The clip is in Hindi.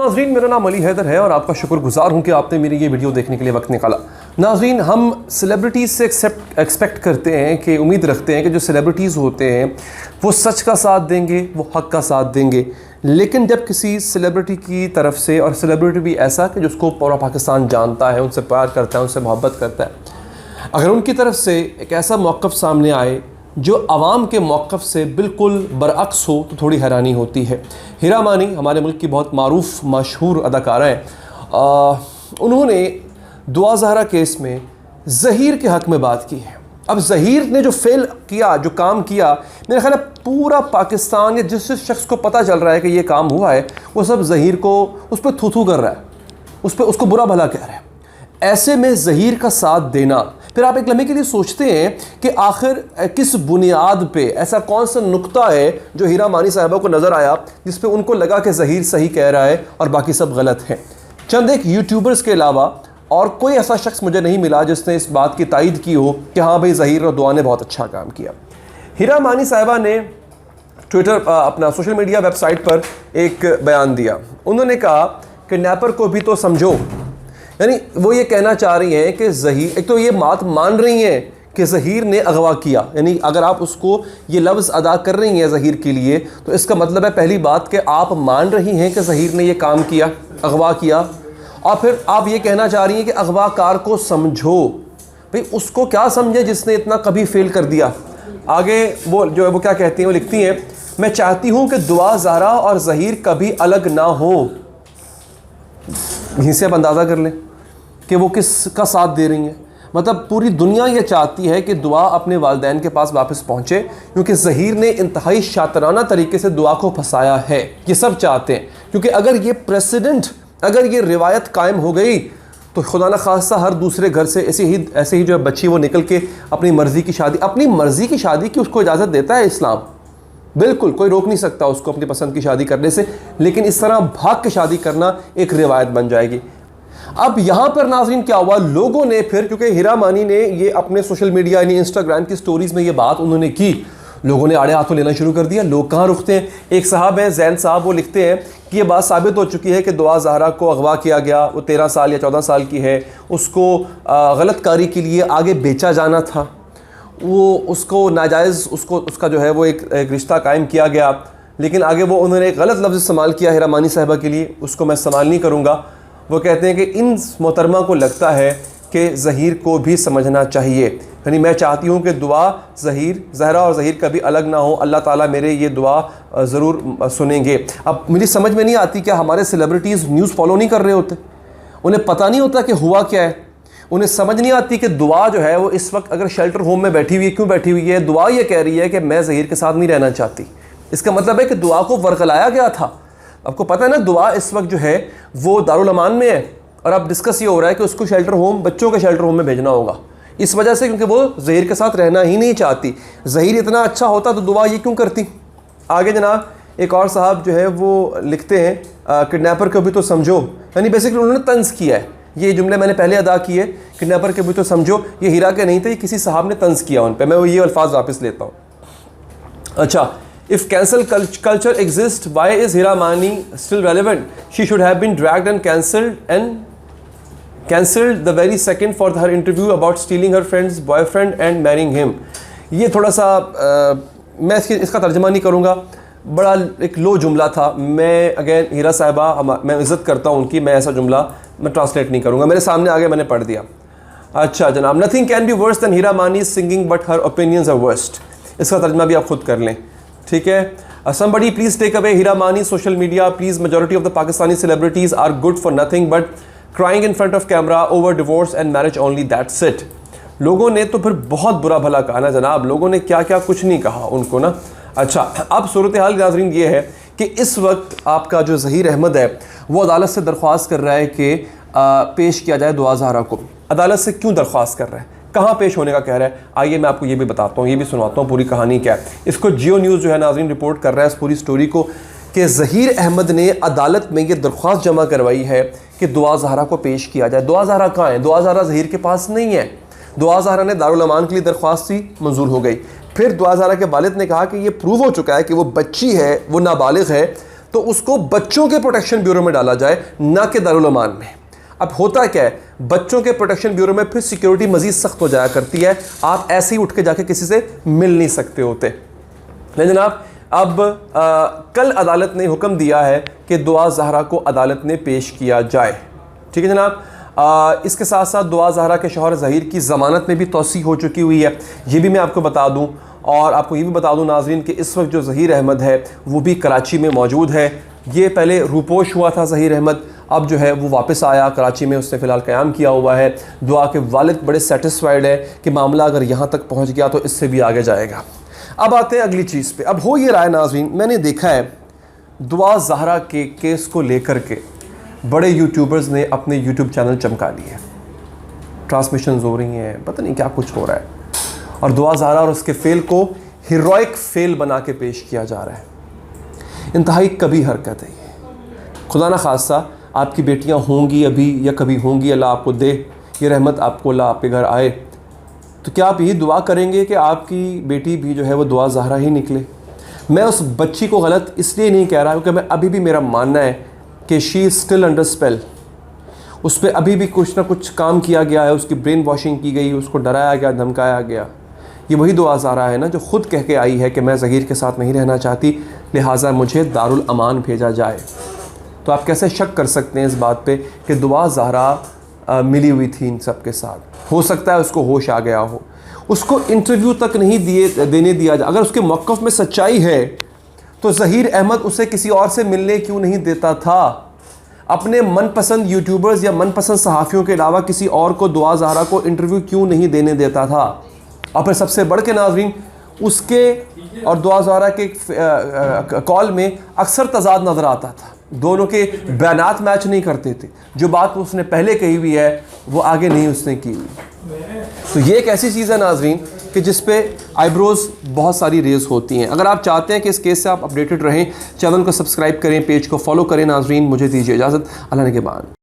नाज़रीन, मेरा नाम अली हैदर है और आपका शुक्रगुजार हूँ कि आपने मेरी ये वीडियो देखने के लिए वक्त निकाला। नाज़रीन, हम सेलिब्रिटीज़ से एक्सपेक्ट करते हैं कि उम्मीद रखते हैं कि जो सेलिब्रिटीज़ होते हैं वो सच का साथ देंगे, वो हक़ का साथ देंगे। लेकिन जब किसी सेलिब्रिटी की तरफ से, और सेलिब्रिटी भी ऐसा कि जिसको पूरा पाकिस्तान जानता है, उनसे प्यार करता है, उनसे मोहब्बत करता है, अगर उनकी तरफ से एक ऐसा मौक़िफ़ सामने आए जो आवाम के मौक़िफ़ से बिल्कुल बरअक्स हो तो थोड़ी हैरानी होती है। हीरा मानी हमारे मुल्क की बहुत मारूफ़ मशहूर अदाकारा हैं। उन्होंने दुआ ज़हरा केस में ज़हीर के हक़ में बात की है। अब ज़हीर ने जो फेल किया, जो काम किया, मेरा ख़्याल है पूरा पाकिस्तान या जिस शख्स को पता चल रहा है कि ये काम हुआ है वो सब ज़हीर को उस पर थू कर रहा है, उसको बुरा भला कह रहा है। ऐसे में ज़हीर का साथ देना, फिर आप एक लम्हे के लिए सोचते हैं कि आखिर किस बुनियाद पे, ऐसा कौन सा नुक्ता है जो हीरा मानी साहिबा को नज़र आया जिस पे उनको लगा कि ज़हीर सही कह रहा है और बाकी सब गलत हैं। चंद एक यूट्यूबर्स के अलावा और कोई ऐसा शख्स मुझे नहीं मिला जिसने इस बात की तायद की हो कि हाँ भाई, ज़हीर और दुआ ने बहुत अच्छा काम किया। हीरा मानी साहिबा ने ट्विटर, अपना सोशल मीडिया वेबसाइट पर एक बयान दिया। उन्होंने कहा कि किडनैपर को भी तो समझो। यानी वो ये कहना चाह रही हैं कि ज़हीर, एक तो ये बात मान रही हैं कि ज़हीर ने अगवा किया, यानी अगर आप उसको ये लफ्ज़ अदा कर रही हैं ज़हीर के लिए तो इसका मतलब है पहली बात कि आप मान रही हैं कि ज़हीर ने ये काम किया, अगवा किया। और फिर आप ये कहना चाह रही हैं कि अगवाकार को समझो। भाई उसको क्या समझे जिसने इतना कभी फेल कर दिया। आगे वो जो है वो क्या कहती हैं, वो लिखती हैं, मैं चाहती हूँ कि दुआ ज़हरा और ज़हीर कभी अलग ना हो। यहीं से आप अंदाज़ा कर लें कि वो किसका साथ दे रही हैं। मतलब पूरी दुनिया ये चाहती है कि दुआ अपने वालिदैन के पास वापस पहुँचे, क्योंकि ज़हीर ने इंतहाई शातराना तरीके से दुआ को फंसाया है। ये सब चाहते हैं, क्योंकि अगर ये प्रेसिडेंट, अगर ये रिवायत कायम हो गई तो खुदा न खास्ता हर दूसरे घर से ऐसे ही जो है बच्ची वो निकल के अपनी मर्ज़ी की शादी की उसको इजाज़त देता है इस्लाम। बिल्कुल कोई रोक नहीं सकता उसको अपनी पसंद की शादी करने से, लेकिन इस तरह भाग के शादी करना एक रिवायत बन जाएगी। अब यहाँ पर नाज़रीन क्या हुआ, लोगों ने फिर, क्योंकि हीरा मानी ने ये अपने सोशल मीडिया यानी इंस्टाग्राम की स्टोरीज़ में ये बात उन्होंने की, लोगों ने आड़े हाथों लेना शुरू कर दिया। लोग कहाँ रुकते हैं। एक साहब हैं जैन साहब, वो लिखते हैं कि ये बात साबित हो चुकी है कि दुआ ज़हरा को अगवा किया गया, वो 13 साल या 14 साल की है, उसको गलत कारी के लिए आगे बेचा जाना था, वो उसको नाजायज़ उसका जो है वो एक रिश्ता कायम किया गया, लेकिन आगे वो उन्होंने एक गलत लफ्ज़ इस्तेमाल किया हीरा मानी साहिबा के लिए, उसको मैं इस्तेमाल नहीं करूँगा। वो कहते हैं कि इन मोहतरमा को लगता है कि ज़हीर को भी समझना चाहिए। यानी मैं चाहती हूँ कि दुआ ज़हरा और ज़हीर कभी अलग ना हो। अल्लाह ताला मेरे ये दुआ ज़रूर सुनेंगे। अब मुझे समझ में नहीं आती क्या हमारे सेलिब्रिटीज़ न्यूज़ फॉलो नहीं कर रहे होते, उन्हें पता नहीं होता कि हुआ क्या है, उन्हें समझ नहीं आती कि दुआ जो है वो इस वक्त अगर शेल्टर होम में बैठी हुई है, क्यों बैठी हुई है। दुआ ये कह रही है कि मैं ज़हीर के साथ नहीं रहना चाहती। इसका मतलब है कि दुआ को वरगलाया गया था। आपको पता है ना, दुआ इस वक्त जो है वो दारुल अमान में है और अब डिस्कस ये हो रहा है कि उसको शेल्टर होम, बच्चों के शेल्टर होम में भेजना होगा, इस वजह से क्योंकि वो ज़हीर के साथ रहना ही नहीं चाहती। ज़हीर इतना अच्छा होता तो दुआ ये क्यों करती। आगे जनाब एक और साहब जो है वो लिखते हैं, किडनैपर को भी तो समझो। यानी बेसिकली उन्होंने तंज़ किया है। ये जुमले मैंने पहले अदा किए, किडनैपर के भी तो समझो, ये हीरा के नहीं थे, ये किसी साहब ने तंज़ किया उन पर। मैं वो ये अल्फाज वापस लेता हूँ। अच्छा, if cancel culture exists, why is Hira Mani still relevant? She should have been dragged and cancelled the very second for her interview about stealing her friend's boyfriend and marrying him. ये थोड़ा सा मैं इसका तर्जुमा नहीं करूँगा, बड़ा एक लो जुमला था। मैं अगेन हीरा साहिबा, मैं इज़्ज़त करता हूँ उनकी, मैं ऐसा जुमला मैं ट्रांसलेट नहीं करूँगा, मेरे सामने आ गया, मैंने पढ़ दिया। अच्छा जनाब, nothing can be worse than Hira Mani singing but her opinions are worst. इसका तर्जुमा भी आप खुद कर लें, ठीक है। Somebody please take away Hira Mani's social media, please. Majority of the Pakistani celebrities are good for nothing but crying in front of camera over divorce and marriage only, that's it. लोगों ने तो फिर बहुत बुरा भला कहा ना जनाब, लोगों ने क्या क्या कुछ नहीं कहा उनको ना। अच्छा, अब सूरत हाल नाज़रीन ये है कि इस वक्त आपका जो ज़हीर अहमद है वो अदालत से दरख्वास्त कर रहा है कि पेश किया जाए दुआ ज़हरा को। अदालत से क्यों दरख्वास्त कर रहा है, कहाँ पेश होने का कह रहा है, आइए मैं आपको ये भी बताता हूँ, ये भी सुनाता हूँ पूरी कहानी क्या है। इसको जियो न्यूज़ जो है नाज़रीन रिपोर्ट कर रहा है इस पूरी स्टोरी को, कि ज़हीर अहमद ने अदालत में ये दरख्वास्त जमा करवाई है कि दुआ ज़हरा को पेश किया जाए। दुआ ज़हरा कहाँ है, दुआ ज़हरा ज़हीर के पास नहीं है। दुआ ज़हरा ने दारुल अमान के लिए दरख्वास्त दी, मंजूर हो गई। फिर दुआ ज़हरा के वालिद ने कहा कि ये प्रूव हो चुका है कि वो बच्ची है, वो नाबालिग है, तो उसको बच्चों के प्रोटेक्शन ब्यूरो में डाला जाए, ना कि दारुल अमान में। अब होता क्या है, बच्चों के प्रोटेक्शन ब्यूरो में फिर सिक्योरिटी मजीद सख्त हो जाया करती है, आप ऐसे ही उठ के जाके किसी से मिल नहीं सकते होते। नहीं जनाब, अब कल अदालत ने हुक्म दिया है कि दुआ ज़हरा को अदालत ने पेश किया जाए। ठीक है जनाब। इसके साथ साथ दुआ ज़हरा के शौहर ज़हीर की ज़मानत में भी तोसी हो चुकी हुई है, ये भी मैं आपको बता दूं। और आपको ये भी बता दूं नाज़रीन कि इस वक्त जो ज़हीर अहमद है वो भी कराची में मौजूद है। ये पहले रूपोश हुआ था ज़हीर अहमद, अब जो है वो वापस आया कराची में, उसने फ़िलहाल क़याम किया हुआ है। दुआ के वालिद बड़े सेटिस्फाइड है कि मामला अगर यहाँ तक पहुँच गया तो इससे भी आगे जाएगा। अब आते हैं अगली चीज़ पे। अब हो ये रहा है नाज़रीन, मैंने देखा है दुआ ज़हरा के केस को लेकर के बड़े यूट्यूबर्स ने अपने यूट्यूब चैनल चमका लिए, ट्रांसमिशंस हो रही हैं, पता नहीं क्या कुछ हो रहा है, और दुआ ज़हरा और उसके फेल को हीरोइक फेल बना के पेश किया जा रहा है। इंतहाई कभी हरकत है ये। खुदा न खास्ता आपकी बेटियां होंगी अभी या कभी होंगी, अल्लाह आपको दे ये रहमत, आपको अल्लाह आपके घर आए, तो क्या आप यही दुआ करेंगे कि आपकी बेटी भी जो है वो दुआ ज़हरा ही निकले? मैं उस बच्ची को गलत इसलिए नहीं कह रहा क्योंकि मैं अभी भी, मेरा मानना है कि she is still under spell. उस पर अभी भी कुछ ना कुछ काम किया गया है, उसकी ब्रेन वॉशिंग की गई, उसको डराया गया, धमकाया गया। ये वही दुआ ज़हरा है ना जो ख़ुद कह के आई है कि मैं ज़हीर के साथ नहीं रहना चाहती, लिहाजा मुझे दारुल अमान भेजा जाए। तो आप कैसे शक कर सकते हैं इस बात पे कि दुआ ज़हरा मिली हुई थी इन सब के साथ? हो सकता है उसको होश आ गया हो, उसको इंटरव्यू तक नहीं देने दिया जाए। अगर उसके मौक़िफ़ में सच्चाई है तो ज़हीर अहमद उसे किसी और से मिलने क्यों नहीं देता था? अपने मनपसंद यूट्यूबर्स या मनपसंद सहाफ़ियों के अलावा किसी और को दुआ ज़हरा को इंटरव्यू क्यों नहीं देने देता था? और फिर सबसे बढ़ के नाज़रीन, उसके और दुआ ज़हरा के कॉल में अक्सर तज़ाद नज़र आता था, दोनों के बयानात मैच नहीं करते थे। जो बात उसने पहले कही हुई है वो आगे नहीं उसने की हुई। तो ये एक ऐसी चीज़ है नाज़रीन कि जिस पे आईब्रोज़ बहुत सारी रेज़ होती हैं। अगर आप चाहते हैं कि इस केस से आप अपडेटेड रहें, चैनल को सब्सक्राइब करें, पेज को फॉलो करें। नाज़रीन मुझे दीजिए इजाज़त, अल्लाह ने के बाद।